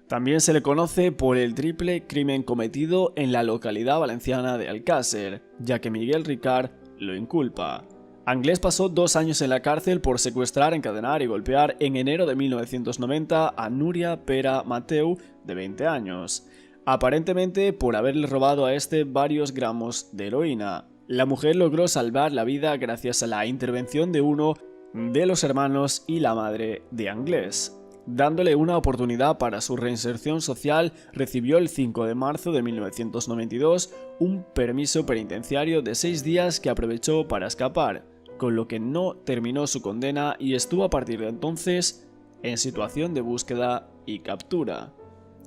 También se le conoce por el triple crimen cometido en la localidad valenciana de Alcácer, ya que Miguel Ricard lo inculpa. Anglés pasó 2 años en la cárcel por secuestrar, encadenar y golpear en enero de 1990 a Núria Pera Mateu, de 20 años, aparentemente por haberle robado a este varios gramos de heroína. La mujer logró salvar la vida gracias a la intervención de uno de los hermanos y la madre de Anglés. Dándole una oportunidad para su reinserción social, recibió el 5 de marzo de 1992 un permiso penitenciario de 6 días que aprovechó para escapar, con lo que no terminó su condena y estuvo a partir de entonces en situación de búsqueda y captura.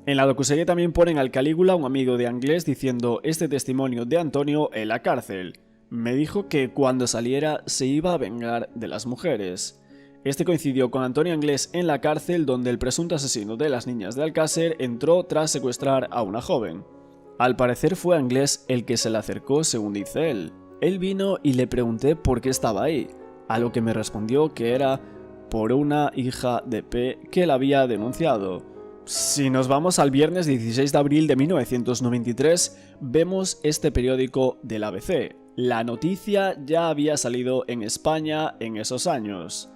En la docuserie también ponen al Calígula, un amigo de Anglés, diciendo este testimonio de Antonio en la cárcel. Me dijo que cuando saliera se iba a vengar de las mujeres. Este coincidió con Antonio Anglés en la cárcel, donde el presunto asesino de las niñas de Alcácer entró tras secuestrar a una joven. Al parecer fue Anglés el que se le acercó, según dice él. Él vino y le pregunté por qué estaba ahí, a lo que me respondió que era por una hija de P que la había denunciado. Si nos vamos al viernes 16 de abril de 1993, vemos este periódico del ABC. La noticia ya había salido en España en esos años.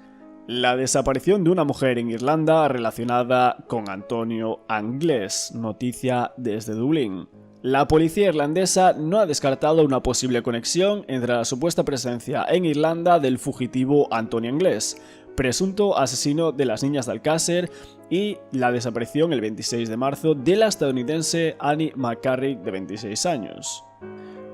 La desaparición de una mujer en Irlanda relacionada con Antonio Anglés, noticia desde Dublín. La policía irlandesa no ha descartado una posible conexión entre la supuesta presencia en Irlanda del fugitivo Antonio Anglés, presunto asesino de las niñas de Alcácer, y la desaparición el 26 de marzo de la estadounidense Annie McCarrick, de 26 años.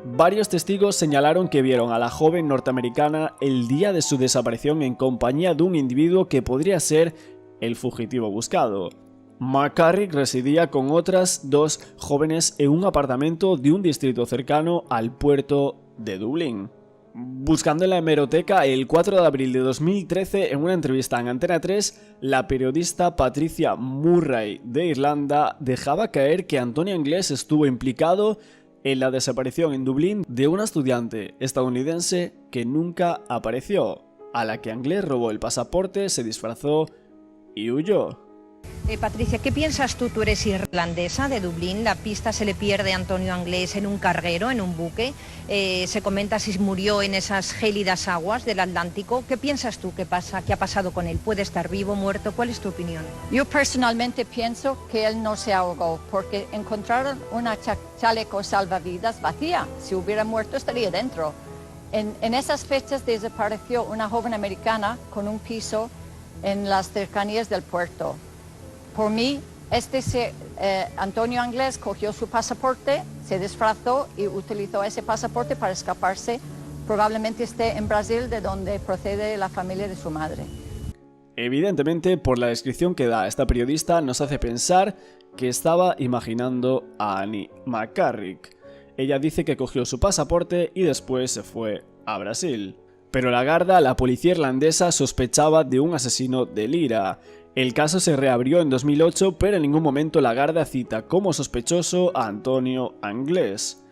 Varios testigos señalaron que vieron a la joven norteamericana el día de su desaparición en compañía de un individuo que podría ser el fugitivo buscado. McCarrick residía con otras 2 jóvenes en un apartamento de un distrito cercano al puerto de Dublín. Buscando en la hemeroteca, el 4 de abril de 2013, en una entrevista en Antena 3, la periodista Patricia Murray de Irlanda dejaba caer que Antonio Anglés estuvo implicado en la desaparición en Dublín de una estudiante estadounidense que nunca apareció, a la que Anglés robó el pasaporte, se disfrazó y huyó. Patricia, ¿qué piensas tú? Tú eres irlandesa de Dublín, la pista se le pierde a Antonio Anglés en un carguero, en un buque, se comenta si murió en esas gélidas aguas del Atlántico. ¿Qué piensas tú que ha pasado con él? ¿Puede estar vivo, muerto? ¿Cuál es tu opinión? Yo personalmente pienso que él no se ahogó porque encontraron una chaleco salvavidas vacía. Si hubiera muerto estaría dentro. En esas fechas desapareció una joven americana con un piso en las cercanías del puerto. Por mí, Antonio Anglés cogió su pasaporte, se disfrazó y utilizó ese pasaporte para escaparse. Probablemente esté en Brasil, de donde procede la familia de su madre. Evidentemente, por la descripción que da esta periodista, nos hace pensar que estaba imaginando a Annie McCarrick. Ella dice que cogió su pasaporte y después se fue a Brasil. Pero la Garda, la policía irlandesa, sospechaba de un asesino de Lira. El caso se reabrió en 2008, pero en ningún momento la Garda cita como sospechoso a Antonio Anglés.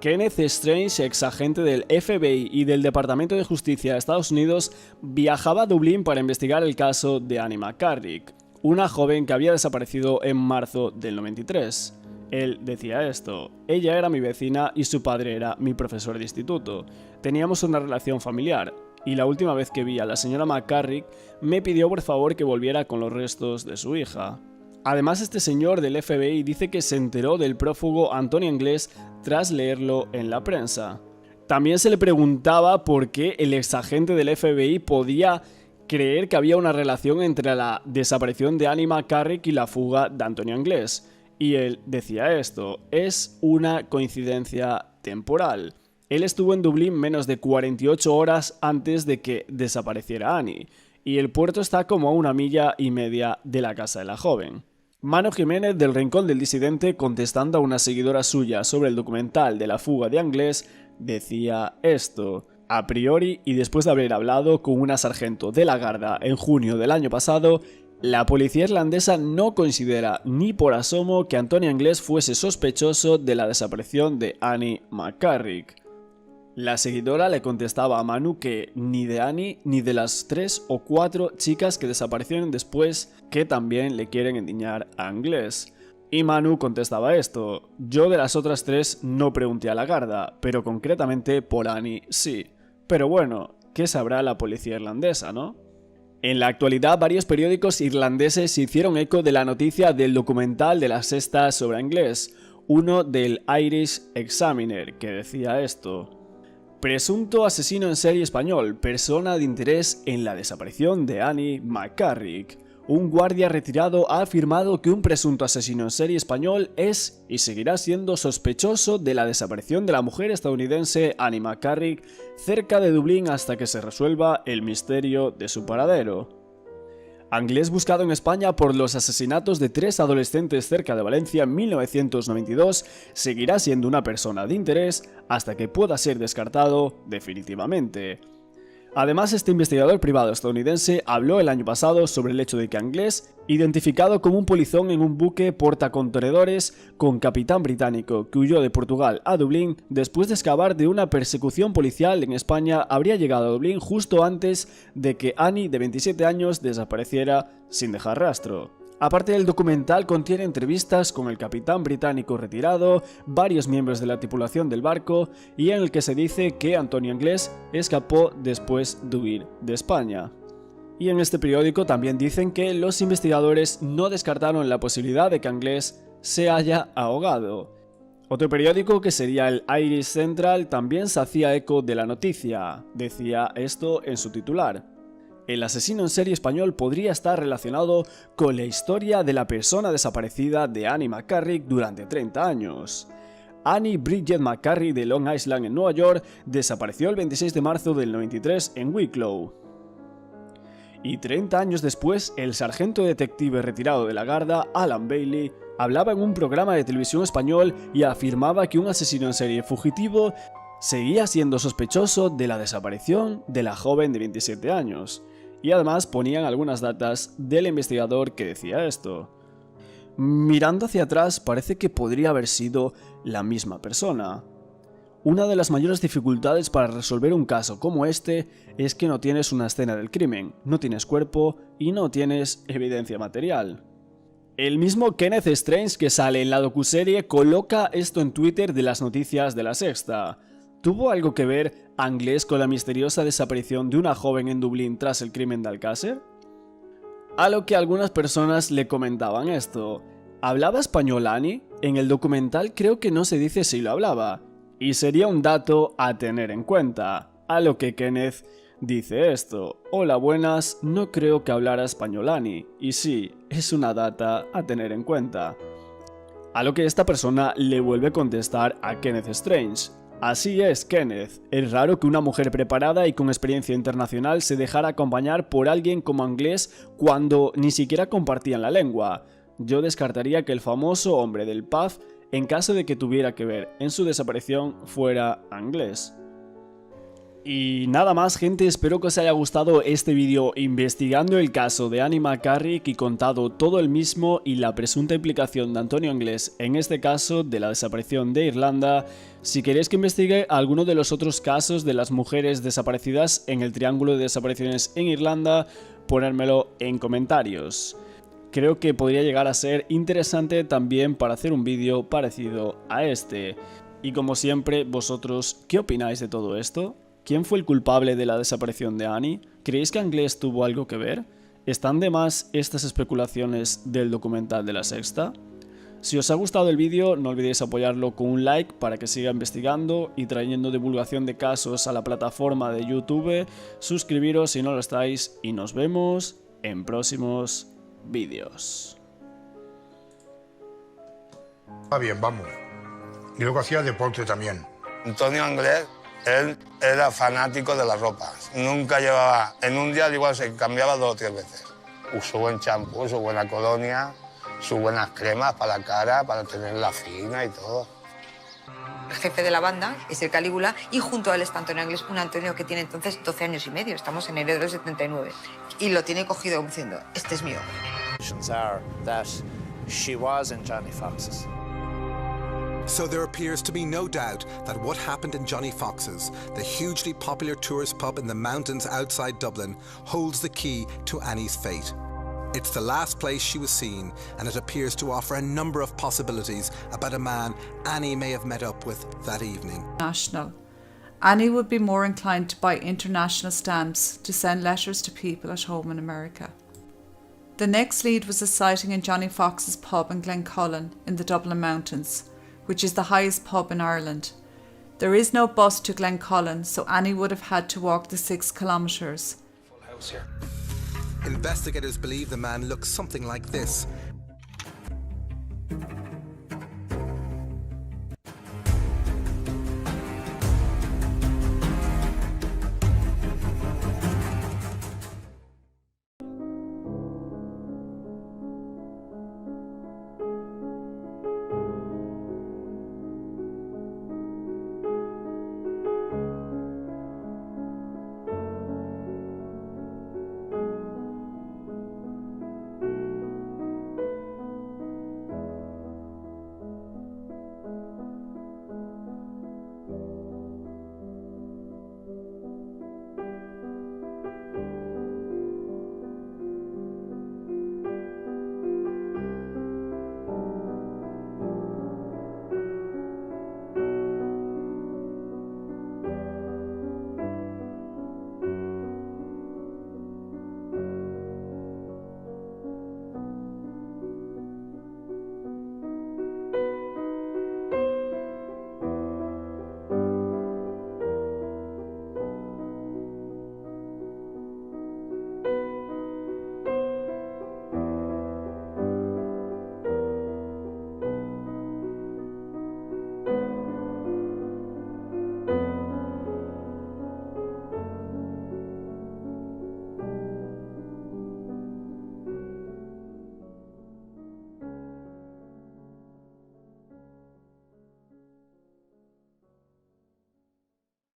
Kenneth Strange, ex agente del FBI y del Departamento de Justicia de Estados Unidos, viajaba a Dublín para investigar el caso de Annie McCarrick, una joven que había desaparecido en marzo del 93. Él decía esto: ella era mi vecina y su padre era mi profesor de instituto. Teníamos una relación familiar. Y la última vez que vi a la señora McCarrick me pidió por favor que volviera con los restos de su hija. Además, este señor del FBI dice que se enteró del prófugo Antonio Anglés tras leerlo en la prensa. También se le preguntaba por qué el exagente del FBI podía creer que había una relación entre la desaparición de Annie McCarrick y la fuga de Antonio Anglés. Y él decía esto: es una coincidencia temporal. Él estuvo en Dublín menos de 48 horas antes de que desapareciera Annie, y el puerto está como a 1,5 millas de la casa de la joven. Manu Jiménez, del Rincón del Disidente, contestando a una seguidora suya sobre el documental de la fuga de Anglés, decía esto: a priori, y después de haber hablado con una sargento de la Garda en junio del año pasado, la policía irlandesa no considera ni por asomo que Antonio Anglés fuese sospechoso de la desaparición de Annie McCarrick. La seguidora le contestaba a Manu que ni de Annie ni de las 3 o 4 chicas que desaparecieron después, que también le quieren endiñar a Anglés. Y Manu contestaba esto: yo de las otras 3 no pregunté a la Garda, pero concretamente por Annie sí. Pero bueno, ¿qué sabrá la policía irlandesa, no? En la actualidad, varios periódicos irlandeses hicieron eco de la noticia del documental de La Sexta sobre Anglés, uno del Irish Examiner, que decía esto: presunto asesino en serie español, persona de interés en la desaparición de Annie McCarrick. Un guardia retirado ha afirmado que un presunto asesino en serie español es y seguirá siendo sospechoso de la desaparición de la mujer estadounidense Annie McCarrick cerca de Dublín hasta que se resuelva el misterio de su paradero. Anglés, buscado en España por los asesinatos de 3 adolescentes cerca de Valencia en 1992, seguirá siendo una persona de interés hasta que pueda ser descartado definitivamente. Además, este investigador privado estadounidense habló el año pasado sobre el hecho de que Anglés, identificado como un polizón en un buque portacontenedores con capitán británico que huyó de Portugal a Dublín después de escapar de una persecución policial en España, habría llegado a Dublín justo antes de que Annie, de 27 años, desapareciera sin dejar rastro. Aparte, el documental contiene entrevistas con el capitán británico retirado, varios miembros de la tripulación del barco y en el que se dice que Antonio Anglés escapó después de huir de España. Y en este periódico también dicen que los investigadores no descartaron la posibilidad de que Anglés se haya ahogado. Otro periódico, que sería el Irish Central, también se hacía eco de la noticia. Decía esto en su titular: el asesino en serie español podría estar relacionado con la historia de la persona desaparecida de Annie McCarrick durante 30 años. Annie Bridget McCarrick de Long Island en Nueva York desapareció el 26 de marzo del 93 en Wicklow. Y 30 años después, el sargento detective retirado de la Garda, Alan Bailey, hablaba en un programa de televisión español y afirmaba que un asesino en serie fugitivo seguía siendo sospechoso de la desaparición de la joven de 27 años. Y además ponían algunas datas del investigador que decía esto: mirando hacia atrás, parece que podría haber sido la misma persona. Una de las mayores dificultades para resolver un caso como este es que no tienes una escena del crimen, no tienes cuerpo y no tienes evidencia material. El mismo Kenneth Strange, que sale en la docuserie, coloca esto en Twitter de las noticias de La Sexta. ¿Tuvo algo que ver Anglés con la misteriosa desaparición de una joven en Dublín tras el crimen de Alcácer? A lo que algunas personas le comentaban esto: ¿hablaba español Annie? En el documental creo que no se dice si lo hablaba, y sería un dato a tener en cuenta. A lo que Kenneth dice esto: hola, buenas, no creo que hablara español Annie, y sí, es una data a tener en cuenta. A lo que esta persona le vuelve a contestar a Kenneth Strange: así es, Kenneth, es raro que una mujer preparada y con experiencia internacional se dejara acompañar por alguien como Anglés cuando ni siquiera compartían la lengua. Yo descartaría que el famoso hombre del pub, en caso de que tuviera que ver en su desaparición, fuera Anglés. Y nada más, gente, espero que os haya gustado este vídeo investigando el caso de Annie McCarrick y contado todo el mismo y la presunta implicación de Antonio Anglés en este caso de la desaparición de Irlanda. Si queréis que investigue alguno de los otros casos de las mujeres desaparecidas en el triángulo de desapariciones en Irlanda, ponérmelo en comentarios. Creo que podría llegar a ser interesante también para hacer un vídeo parecido a este. Y como siempre, vosotros, ¿qué opináis de todo esto? ¿Quién fue el culpable de la desaparición de Annie? ¿Creéis que Anglés tuvo algo que ver? ¿Están de más estas especulaciones del documental de La Sexta? Si os ha gustado el vídeo, no olvidéis apoyarlo con un like para que siga investigando y trayendo divulgación de casos a la plataforma de YouTube. Suscribiros si no lo estáis y nos vemos en próximos vídeos. Va bien, vamos. Y luego hacía deporte también. Antonio Anglés, él era fanático de las ropas. Nunca llevaba, en un día igual se cambiaba 2 o 3 veces. Su buen champú, su buena colonia, sus buenas cremas para la cara, para tenerla fina y todo. El jefe de la banda es el Calígula y junto a él está Antonio Anglés, un Antonio que tiene entonces 12 años y medio. Estamos en enero del 79. Y lo tiene cogido diciendo, este es mío. So there appears to be no doubt that what happened in Johnny Fox's, the hugely popular tourist pub in the mountains outside Dublin, holds the key to Annie's fate. It's the last place she was seen, and it appears to offer a number of possibilities about a man Annie may have met up with that evening. National Annie would be more inclined to buy international stamps to send letters to people at home in America. The next lead was a sighting in Johnny Fox's pub in Glencullen in the Dublin Mountains, which is the highest pub in Ireland. There is no bus to Glencullen, so Annie would have had to walk the 6 kilometres. Full house here. Investigators believe the man looks something like this,